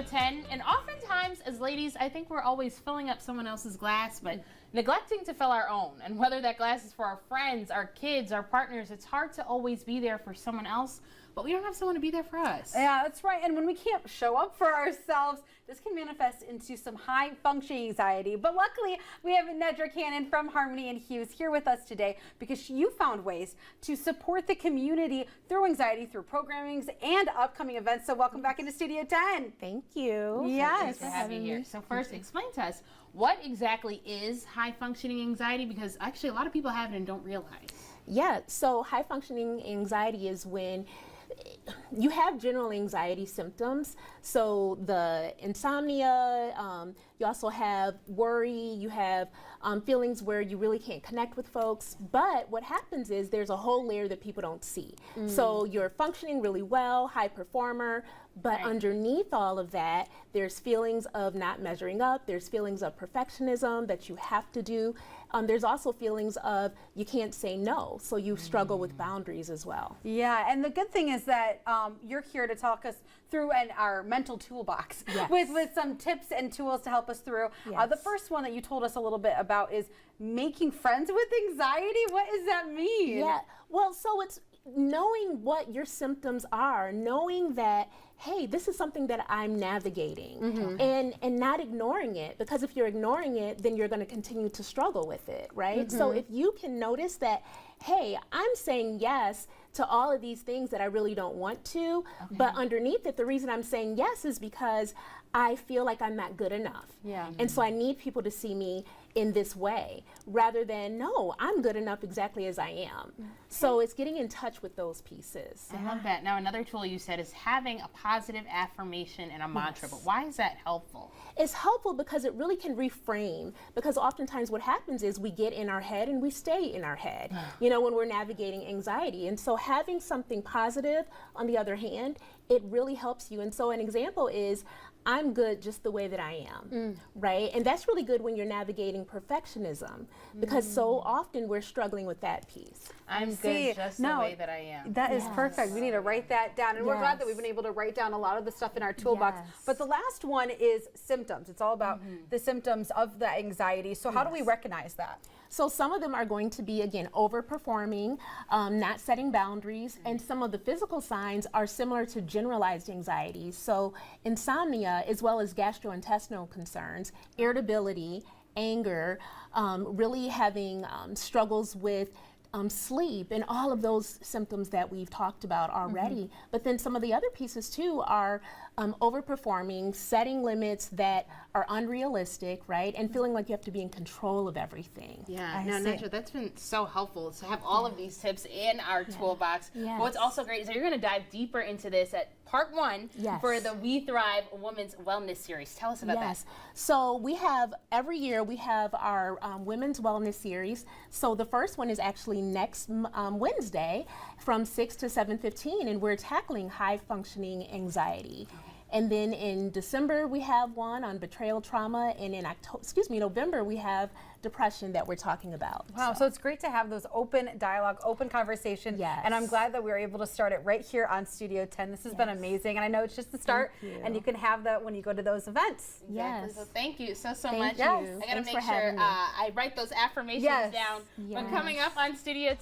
10, and oftentimes as ladies, I think we're always filling up someone else's glass, but neglecting to fill our own. And whether that glass is for our friends, our kids, our partners, it's hard to always be there for someone else, but we don't have someone to be there for us. Yeah, that's right. And when we can't show up for ourselves, this can manifest into some high functioning anxiety. But luckily, we have Nedra Cannon from Harmony and Hues here with us today because you found ways to support the community through anxiety, through programmings and upcoming events. So welcome back into Studio 10. Thank you. Yes. Thanks for having me here. So first, explain to us, what exactly is high functioning anxiety? Because actually a lot of people have it and don't realize. Yeah, so high functioning anxiety is when you have general anxiety symptoms. So the insomnia, you also have worry, you have feelings where you really can't connect with folks. But what happens is there's a whole layer that people don't see. So you're functioning really well, high performer, but underneath all of that, there's feelings of not measuring up, there's feelings of perfectionism that you have to do. There's also feelings of you can't say no, so you struggle with boundaries as well. Yeah, and the good thing is that you're here to talk us through our mental toolbox with some tips and tools to help us through. The first one that you told us a little bit about is making friends with anxiety. What does that mean? Yeah, well, so it's knowing what your symptoms are, knowing that, hey, this is something that I'm navigating, and not ignoring it, because if you're ignoring it, then you're going to continue to struggle with it, right? So if you can notice that, hey, I'm saying yes to all of these things that I really don't want to, but underneath it, the reason I'm saying yes is because I feel like I'm not good enough. And so I need people to see me in this way, rather than, no, I'm good enough exactly as I am. So it's getting in touch with those pieces. I love that. Now, another tool you said is having a positive affirmation and a mantra, but why is that helpful? It's helpful because it really can reframe, because oftentimes what happens is we get in our head and we stay in our head, you know, when we're navigating anxiety. And so having something positive, on the other hand, it really helps you. And so an example is, I'm good just the way that I am, right? And that's really good when you're navigating perfectionism, because so often we're struggling with that piece. I'm good just the way that I am. That is perfect. We need to write that down. And we're glad that we've been able to write down a lot of the stuff in our toolbox. But the last one is symptoms. It's all about the symptoms of the anxiety. So how do we recognize that? So some of them are going to be, again, overperforming, not setting boundaries, and some of the physical signs are similar to generalized anxiety. So insomnia, as well as gastrointestinal concerns, irritability, anger, really having struggles with sleep, and all of those symptoms that we've talked about already. But then some of the other pieces too are overperforming, setting limits that are unrealistic, right? And feeling like you have to be in control of everything. Yeah, no, Nedra, that's been so helpful to have all of these tips in our toolbox. What's also great is that you're going to dive deeper into this at part 1 for the We Thrive Women's Wellness Series. Tell us about that. So we have, every year we have our Women's Wellness Series. So the first one is actually next Wednesday from 6 to 7:15, and we're tackling high functioning anxiety. And then in December we have one on betrayal trauma, and in November we have depression that we're talking about. Wow, so it's great to have those open dialogue, open conversation. And I'm glad that we were able to start it right here on Studio 10. This has been amazing, and I know it's just the start, and you can have that when you go to those events. So thank you so much. Thank you. I gotta make sure I write those affirmations down when coming up on Studio 10.